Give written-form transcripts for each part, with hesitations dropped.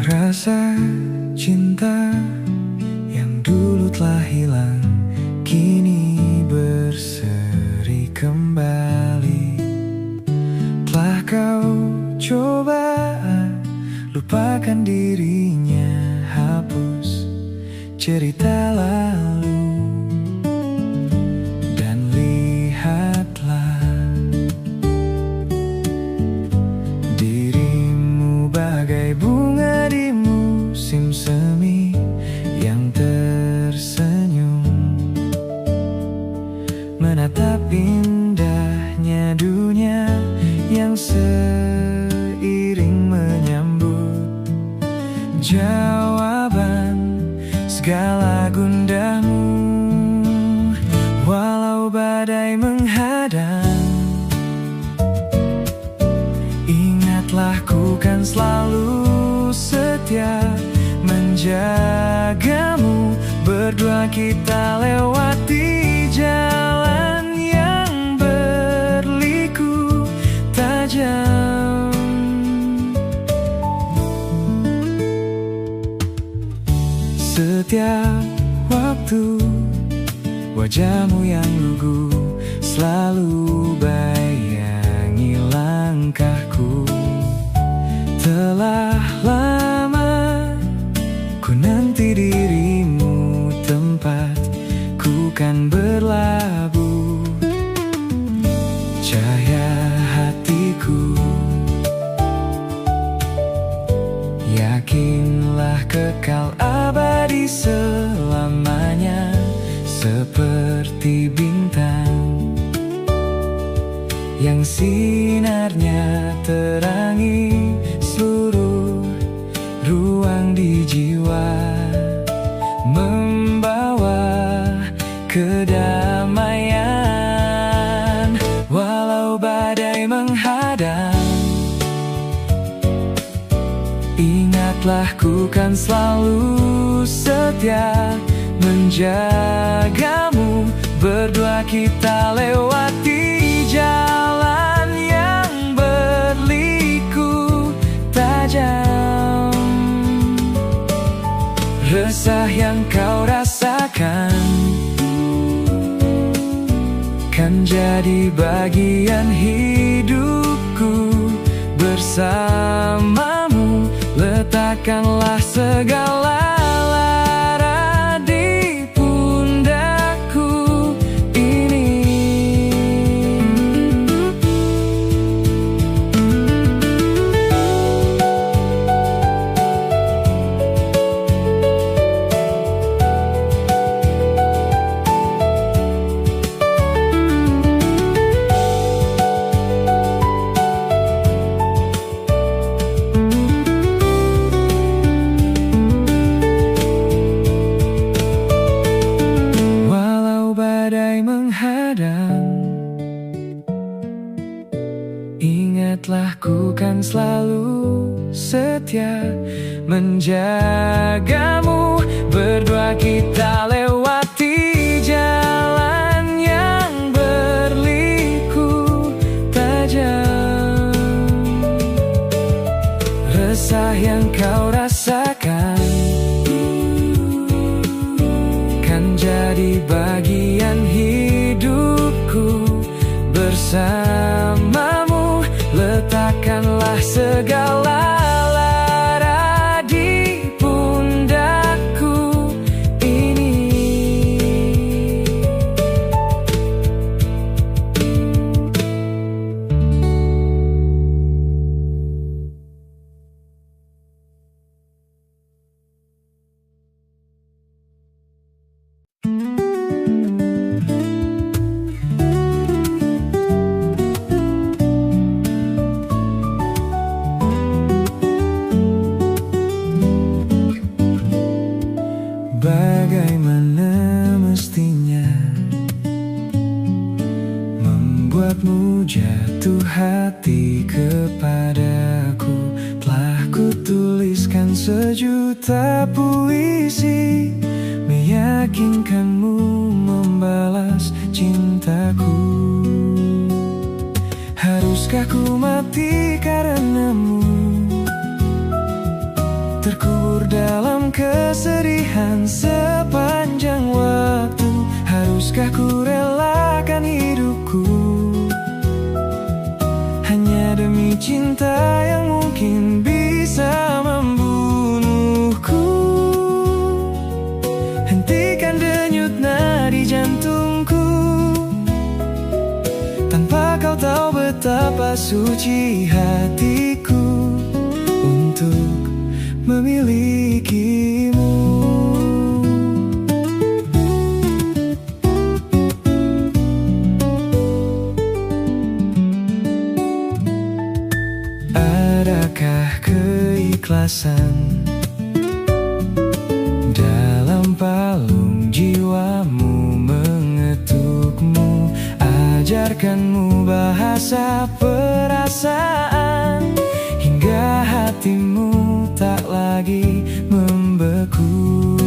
Rasa cinta yang dulu telah hilang kini berseri kembali. Telah kau coba lupakan dirinya, hapus cerita lalu. Dan lihatlah dirimu bagai bunga di musim semi yang tersenyum, menatap indahnya dunia yang seiring menyambut jawaban segala gundamu. Walau badai menghadang, ingatlah ku kan selalu setia menjagamu. Berdua kita lewati jalan yang berliku tajam. Setiap waktu wajahmu yang lugu selalu bayangi langkahku. Telah lama ku nanti dirimu, tempat ku kan berlabuh. Cahaya hatiku, yakinlah kekal abadi selamanya. Seperti bintang yang sinarnya terangi seluruh ruang di jiwa, membawa kedamaian. Walau badai menghadang, ingatlah ku kan selalu setia menjagamu. Berdua kita lewati jalan yang berliku tajam. Resah yang kau rasakan kan jadi bagian hidupku. Bersamamu letakkanlah segala lara di pundakku ini. Ingatlah ku kan selalu setia menjagamu. Berdua kita lewati jalan yang berliku tajam. Resah yang kau rasakan kan jadi bagian hidupku. Bersamamu letakkanlah segala lara di pundakku ini. Bagaimana mestinya membuatmu jatuh hati kepadaku? Telah kutuliskan sejuta puisi meyakinkanmu membalas cintaku. Haruskah ku mati karenamu? terkubur dalam kesedihan sepanjang waktu. Haruskah ku relakan hidupku hanya demi cinta yang mungkin bisa membunuhku? Hentikan denyut nadi jantungku. Tanpa kau tahu betapa suci hatiku untuk memilikimu. Adakah keikhlasan dalam palung jiwamu mengetukmu? Ajarkanmu bahasa perasaan hingga hatimu tak lagi membeku.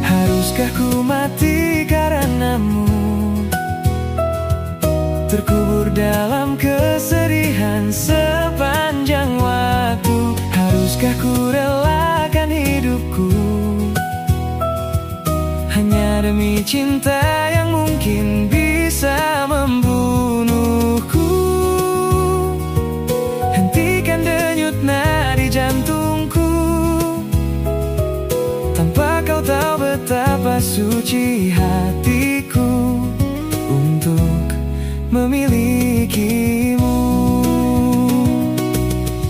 Haruskah ku mati karenamu, terkubur dalam kesedihan sepanjang waktu? Haruskah ku relakan hidupku hanya demi cinta yang mungkin bisa membunuhku? Hentikan denyut nadi jantungku. Tanpa kau tahu betapa suci hatiku untuk memilikimu.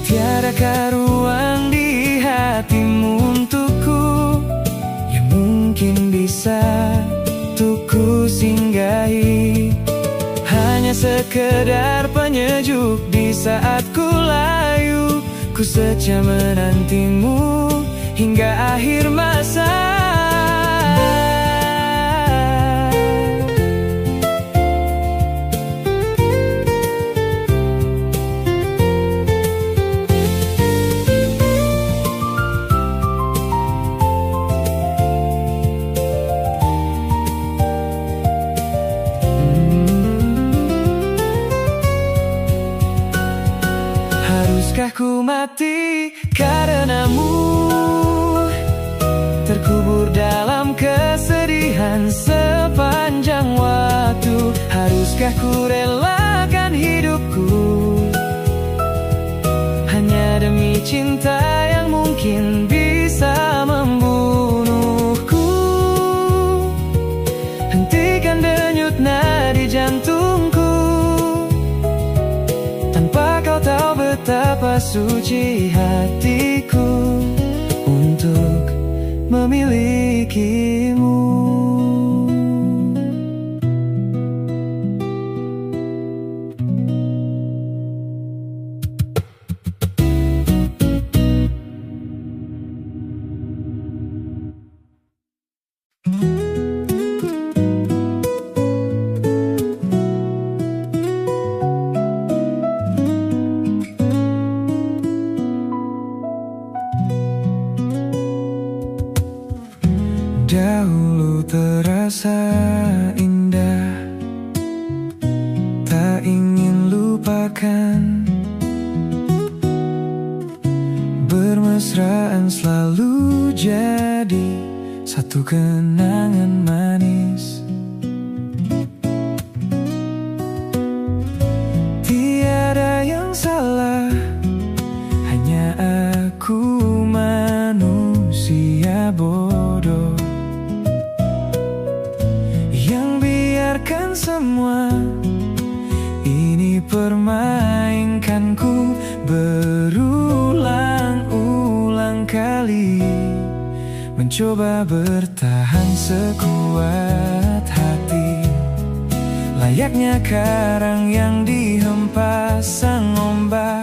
Tiadakah ruang di hatimu untukku yang mungkin bisa tuku singgahi? Hanya sekedar penyejuk di saat ku layu. Ku setia menantimu hingga akhir masa. Haruskah ku mati karenamu, terkubur dalam kesedihan sepanjang waktu? Haruskah ku relakan hidupku hanya demi cinta yang mungkin bisa membunuhku? Hentikan denyut nadi jantungku. Tanpa kau tahu betapa suci hatiku untuk memilikimu. Dahulu terasa indah, tak ingin lupakan. Bermesraan selalu jadi satu kenangan manis. Tiada yang salah, hanya aku manusia bodoh yang biarkan semua ini permainkanku berulang-ulang kali, mencoba bertahan sekuat hati, layaknya karang yang dihempas sang ombak.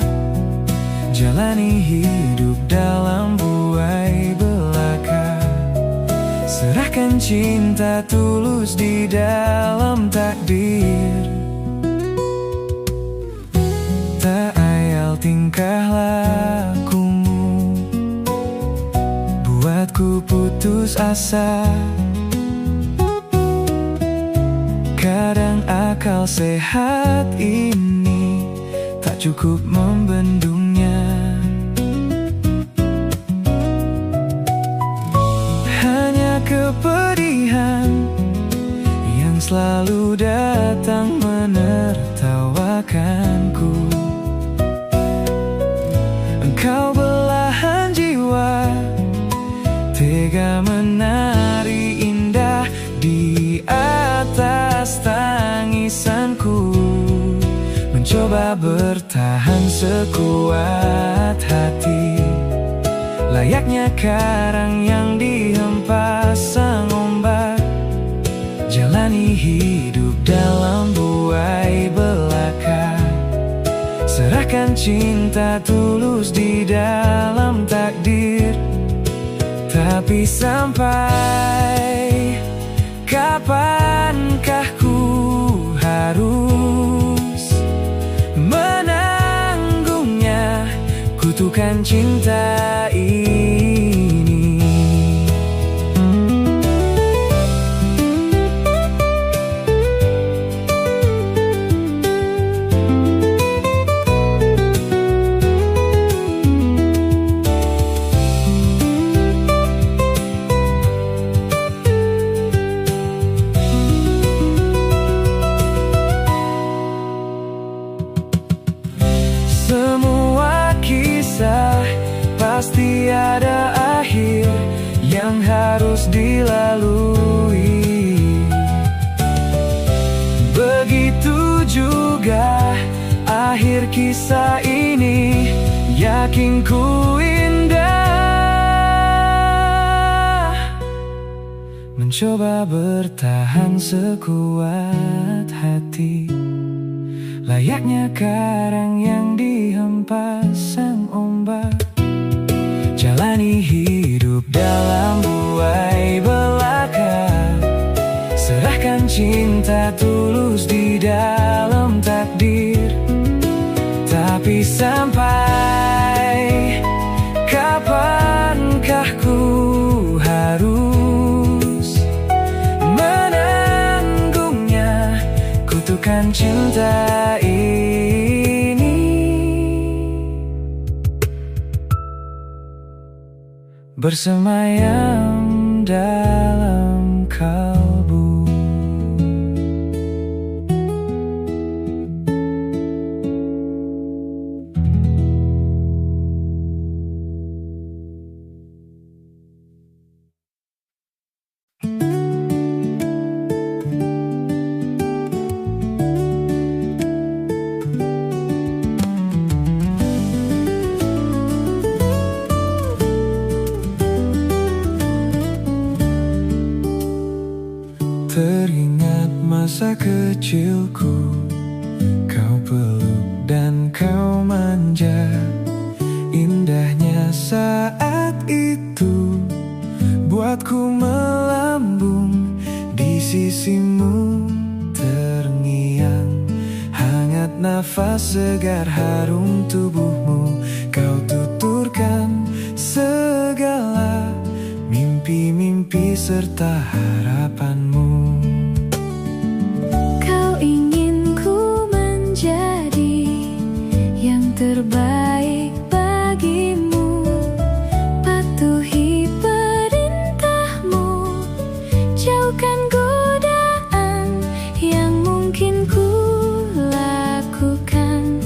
Jalani hidup dalam buai belaka, serahkan cinta tulus di dalam takdir. Tak ayal tingkah lakumu buatku putus asa. Kadang akal sehat ini tak cukup membendungnya. datang menertawakanku. Engkau belahan jiwa, tega menari indah di atas tangisanku. Mencoba bertahan sekuat hati, layaknya karang yang dihempas sang ombak. Jalani hidup dalam buai belaka, serahkan cinta tulus di dalam takdir. Tapi sampai kapankah ku harus menanggungnya, kutukan cinta ini. Semua kisah pasti ada akhir yang harus dilalui. Begitu juga akhir kisah ini, yakin ku indah. Mencoba bertahan sekuat hati, layaknya karang yang dihempas sang ombak. Jalani hidup dalam buai belaka, serahkan cinta tulus di dalam takdir. Tapi sampai kapankah ku harus menanggungnya, kutukan cinta ini. Bersemayam dalam kalbu. Teringat masa kecilku, kau peluk dan kau manja. Indahnya saat itu buatku melambung di sisimu. Terngiang hangat nafas segar harum tubuhmu. Kau tuturkan segala mimpi-mimpi serta harapanmu. Kau ingin ku menjadi yang terbaik bagimu, patuhi perintahmu, jauhkan godaan yang mungkin ku lakukan.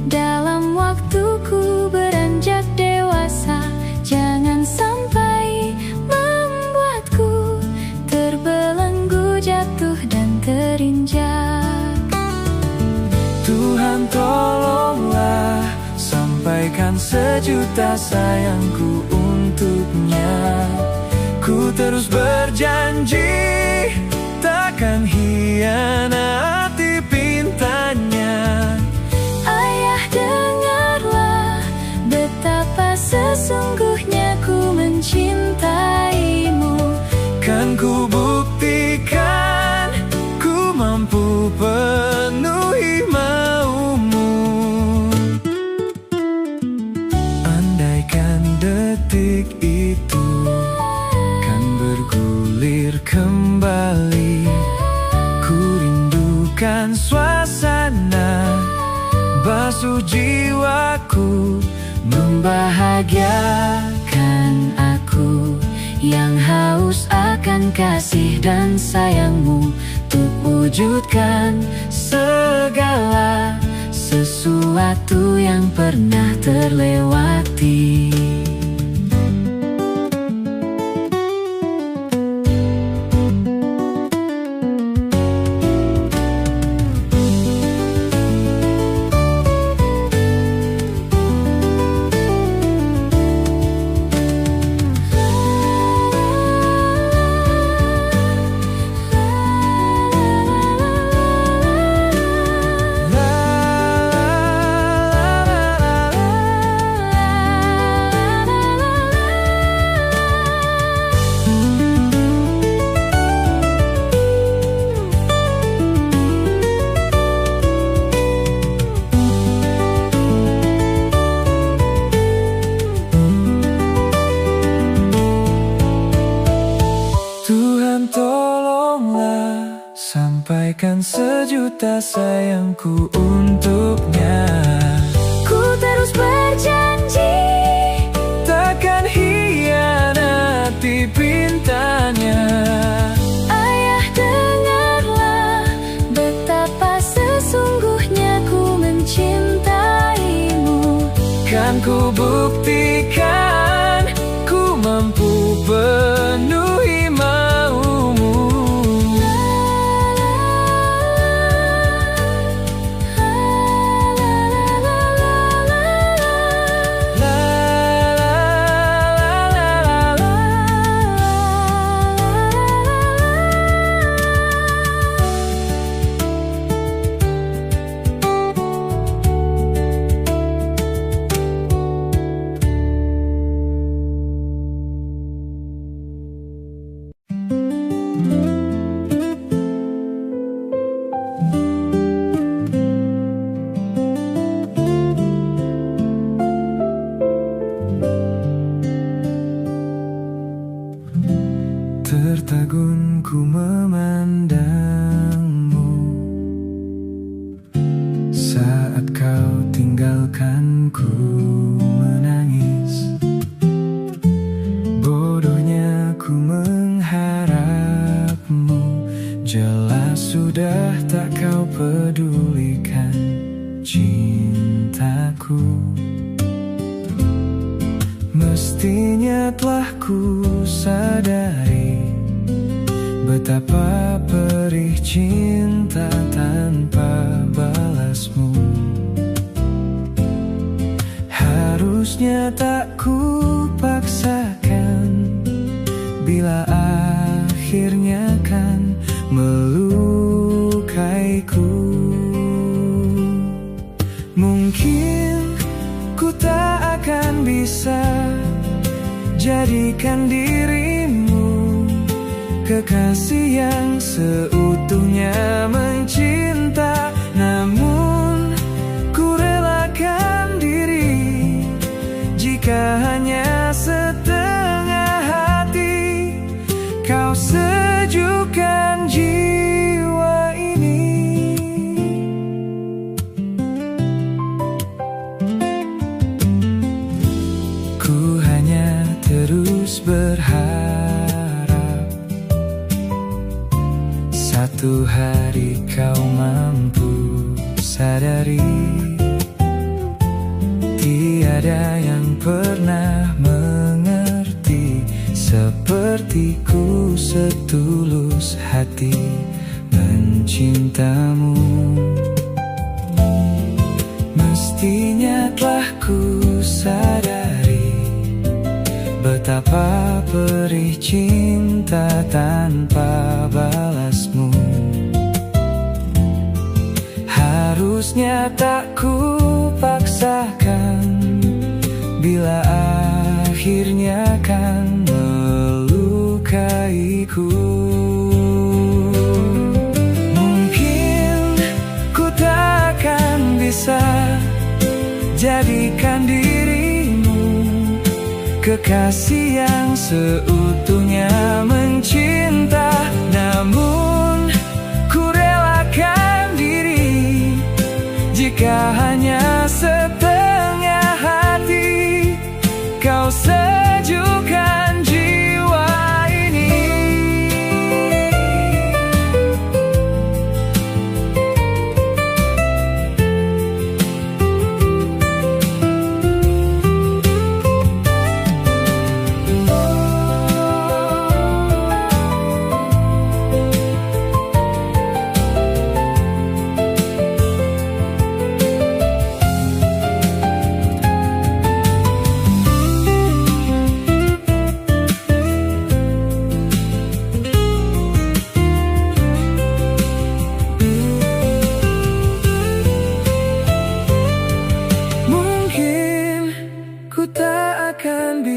Dalam waktuku beranjak dewasa, jangan sampai membuatku terbelenggu, jatuh dan terinjak. Tuhan tolonglah, sampaikan sejuta sayangku untuknya. Ku terus berjanji takkan hianati pintanya. Ayah, dengarlah betapa sesungguhnya ku mencintaimu. Kan ku buktikan ku mampu penuhi maumu. Andaikan detik itu kan bergulir kembali, ku rindukan suasana basuh jiwaku, membahagiakan aku yang haus akan kasih dan sayangmu. Untuk wujudkan segala sesuatu yang pernah terlewati. Tuhan tolonglah sampaikan sejuta sayangku untuknya. Ku terus berjanji Takkan hianati pintanya. Ayah, dengarlah betapa sesungguhnya ku mencintaimu. Kan ku buktikan ku mampu penuhi maumu. La la la la Tertegun ku memandangmu saat kau tinggalkan ku menangis. Bodohnya ku mengharapmu, jelas sudah tak kau pedulikan cintaku. Mestinya telah ku sadari betapa perih cinta tanpa balasmu. Harusnya tak ku paksakan bila akhirnya kan melukaiku. Mungkin ku tak akan bisa jadikan dirimu kekasih yang seutuhnya mencinta. Namun ku relakan diri jika hanya setengah hati kau sejukkan jiwa ini. Ku hanya terus berharap satu hari kau mampu sadari tiada yang pernah mengerti sepertiku setulus hati mencintamu. Mestinya telah ku sadari betapa perih cinta tanpa balasmu. Harusnya tak ku paksakan bila akhirnya kan melukaiku. Mungkin ku takkan bisa jadikan dirimu kekasih yang seutuhnya mencinta. Namun ku relakan diri jika hanya setengah hati kau sejukkan jiwa ini.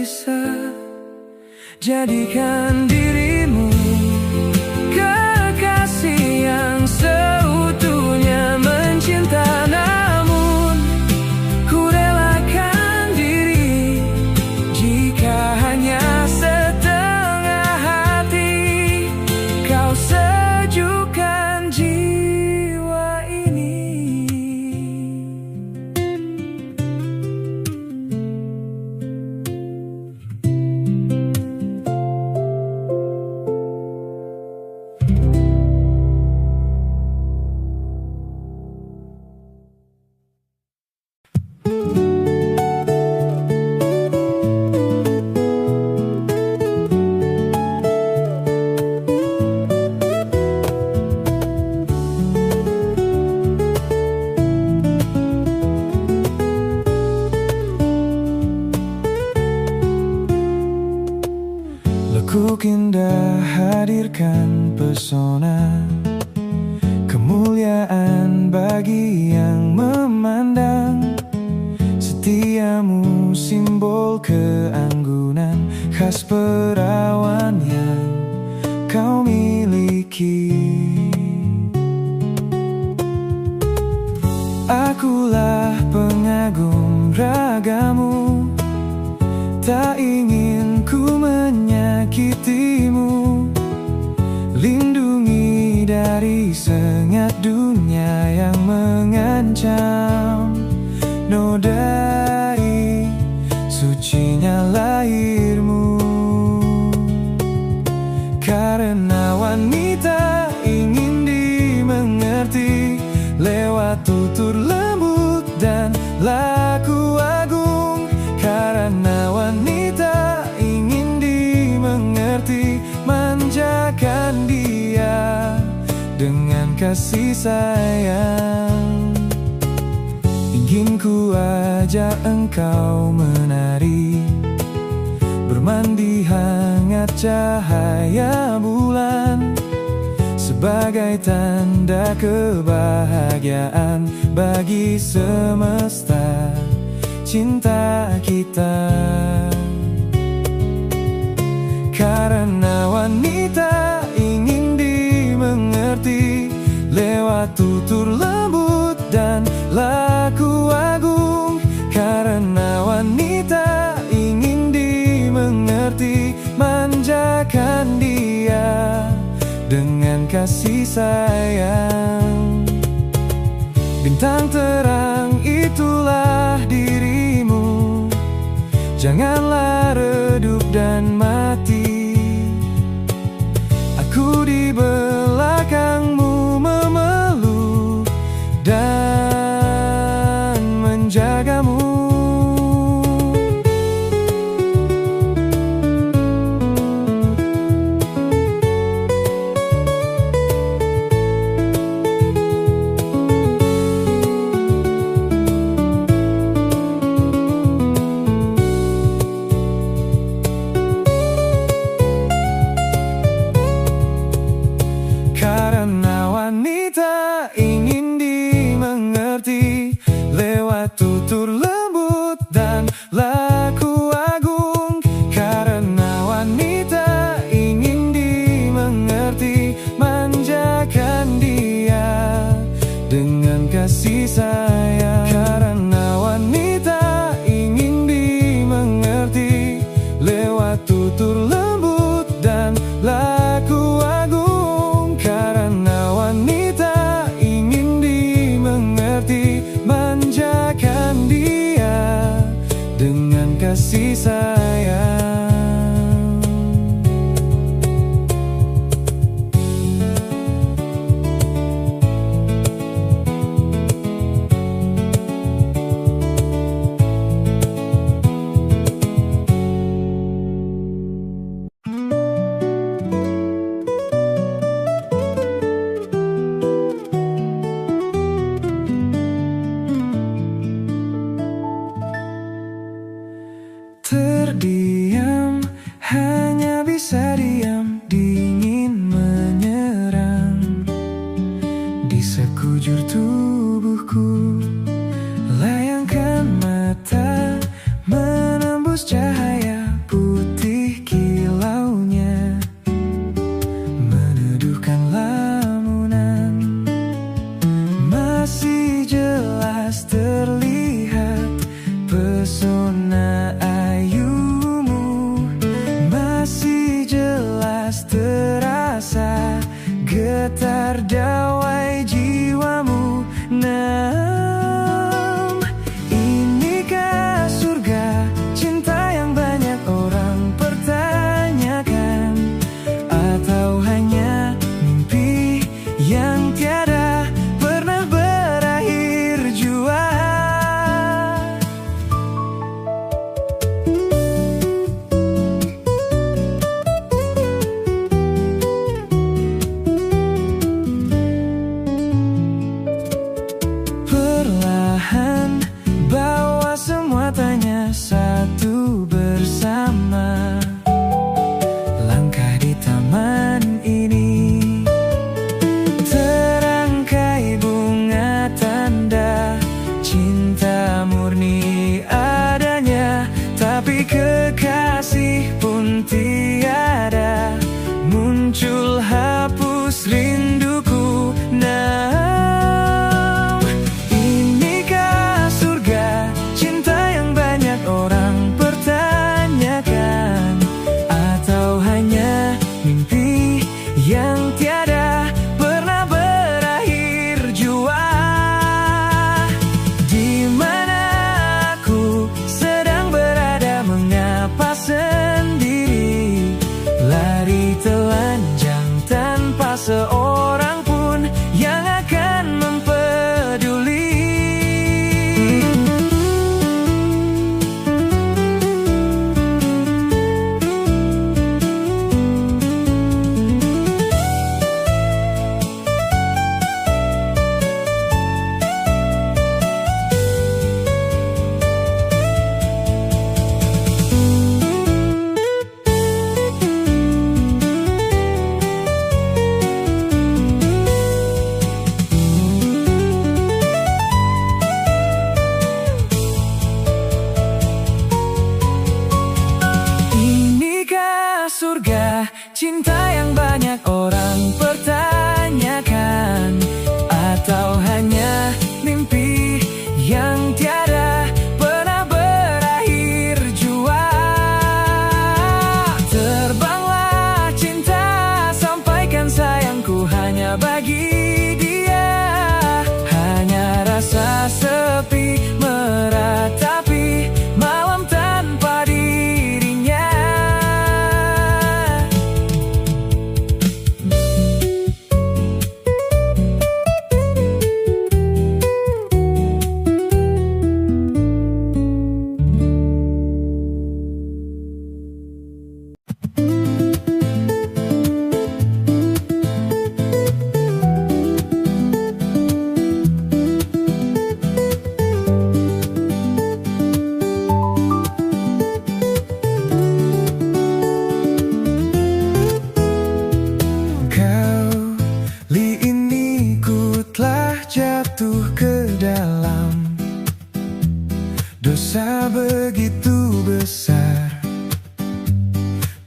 bisa jadikan dirimu kekasih yang seutuhnya mencinta. Namun ku relakan diri jika hanya setengah hati kau sejukkan jiwa ini. Lekuk indah hadirkan pesona, kemuliaan bagi yang memandang. Setiamu simbol keanggunan, khas perawan yang kau miliki. Akulah pengagum ragamu, tak ingin ku menyakitimu. Lindungi dari sengat dunia yang mengancam. Nodai sucinya lahirmu. Karena wanita ingin dimengerti lewat tutur lembut dan laku agung. Karena wanita ingin dimengerti, manjakan dia dengan kasih sayang. Ingin ku ajak engkau menari, bermandi hangat cahaya bulan, sebagai tanda kebahagiaan bagi semesta cinta kita. Karena wanita ingin dimengerti lewat tutur lembut dan laku agung. Karena wanita ingin dimengerti, manjakan dia dengan kasih sayang. Bintang terang itulah dirimu, janganlah redup dan mati. Aku di belakangmu memeluk dan menjagamu. Karena wanita ingin dimengerti lewat tutur lembut dan laku agung. Karena wanita ingin dimengerti, manjakan dia dengan kasih sayang. Karena wanita ingin dimengerti lewat tutur lembut dan laku agung. Karena wanita ingin dimengerti, manjakan dia dengan kasih sayang. Terdiri memperdawai jiwamu. Inikah surga cinta yang banyak orang pertanyakan, atau hanya mimpi yang tiada pernah berakhir jua? Perlahan bawa semua tanya satu bersama, langkah di taman ini. Terangkai bunga tanda cinta murni adanya, tapi kekasih pun tiada. Muncul hapus rinduku. Inikah surga cinta yang banyak orang pertanyakan, atau hanya mimpi yang tiada pernah berakhir jua? Di mana aku sedang berada, mengapa sendiri, lari telanjang tanpa seorang pun yang akan mempeduli. Inikah surga cinta yang banyak orang pertanyakan, atau hanya mimpi yang tiada pernah berakhir jua? Terbanglah cinta, sampaikan sayangku hanya bagi dia. Hanya rasa sepi meratapi malam tanpa dirinya. Kali ini ku telah jatuh ke dalam dosa begitu besar,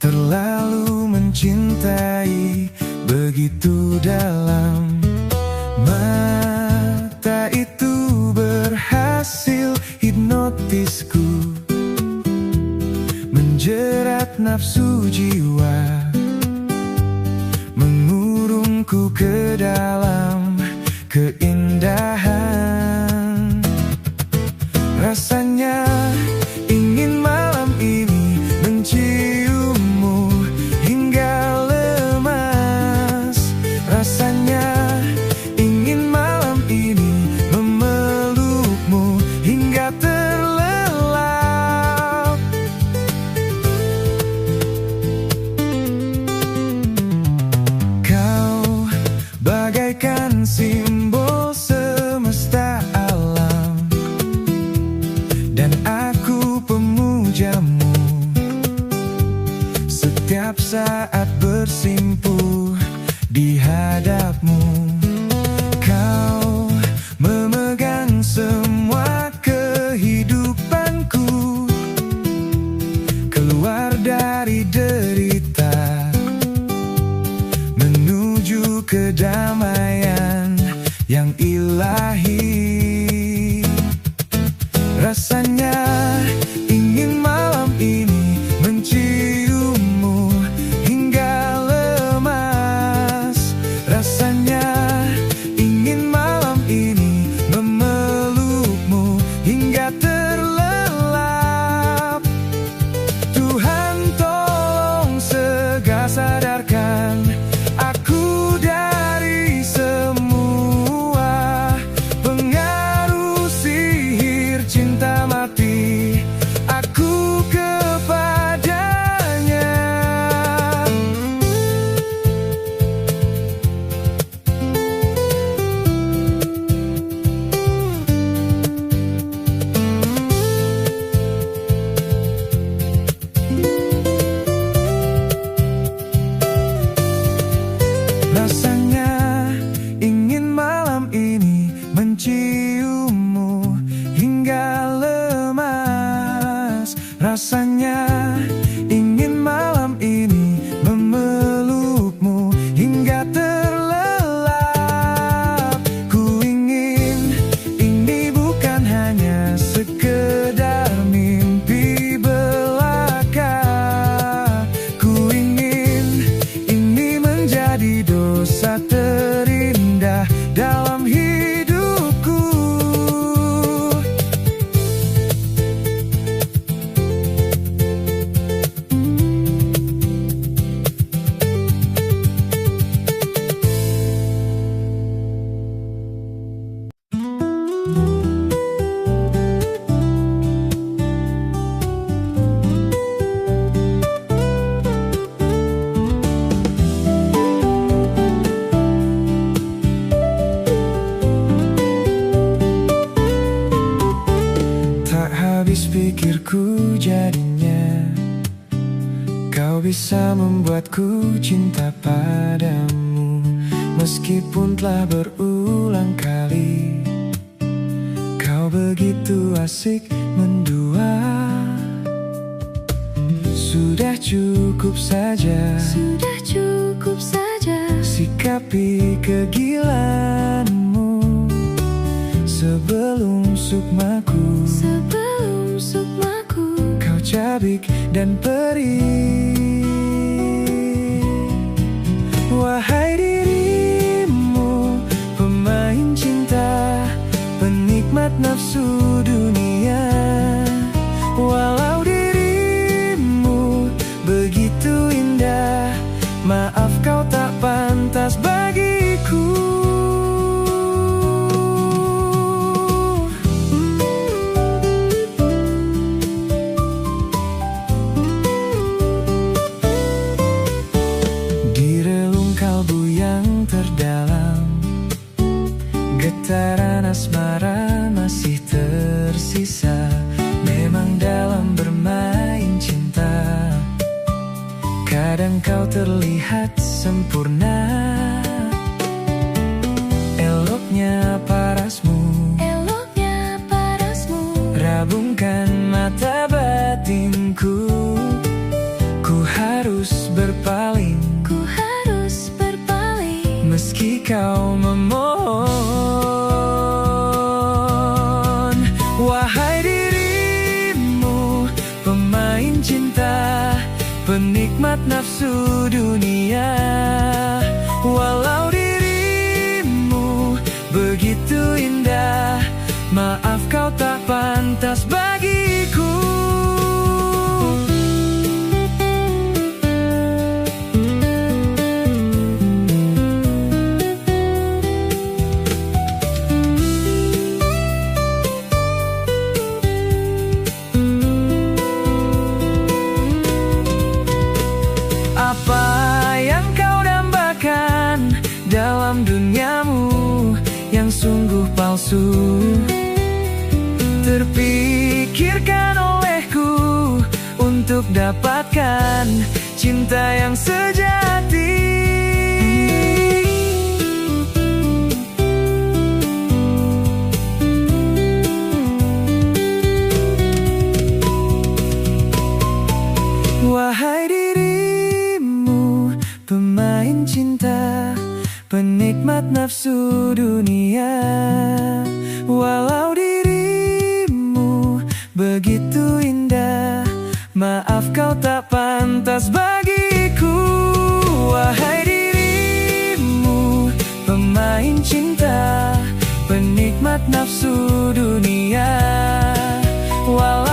terlalu mencintai begitu dalam. Mata itu berhasil hipnotisku, menjerat nafsu jiwa, mengurungku ke dalam keindahan. Rasanya ingin malam ini menciummu hingga lemas. Rasanya ingin malam ini memelukmu hingga terlelap. Kau bagaikan simbol semesta alam, dan aku pemujamu. Setiap saat bersimpuh di hadapmu, kau memegang semua kehidupanku, keluar dari derita, menuju kedamaian yang ilahi. Rasanya ingin malam ini menciummu hingga lemas. Rasanya Kau bisa membuatku cinta padamu, meskipun telah berulang kali. Kau begitu asik mendua. Sudah cukup saja, Sudah cukup saja. sikapi kegilaanmu sebelum sukmaku. Sebelum sukmaku Kau cabik dan perih. Wahai dirimu, pemain cinta, penikmat nafsu dunia. Walau dirimu begitu indah, maaf kau tak pantas bagiku. Di relung kalbu yang terdalam, getaran asmara masih tersisa. Memang dalam bermain cinta, kadang kau terlihat sempurna. Eloknya parasmu, eloknya parasmu. rabungkan mata batinku. Ku harus berpaling, Ku harus berpaling, meski kau memohon. Wahai dirimu, pemain cinta, penikmat nafsu dunia. Walau dirimu begitu indah, maaf kau tak pantas bagiku. Apa yang kau dambakan dalam duniamu yang sungguh palsu, terpikirkan olehku untuk dapatkan cinta yang sejati. Wahai dirimu, pemain cinta, penikmat nafsu dunia. Walau dirimu begitu indah, maaf kau tak pantas bagiku. Wahai dirimu, pemain cinta, penikmat nafsu dunia. Walau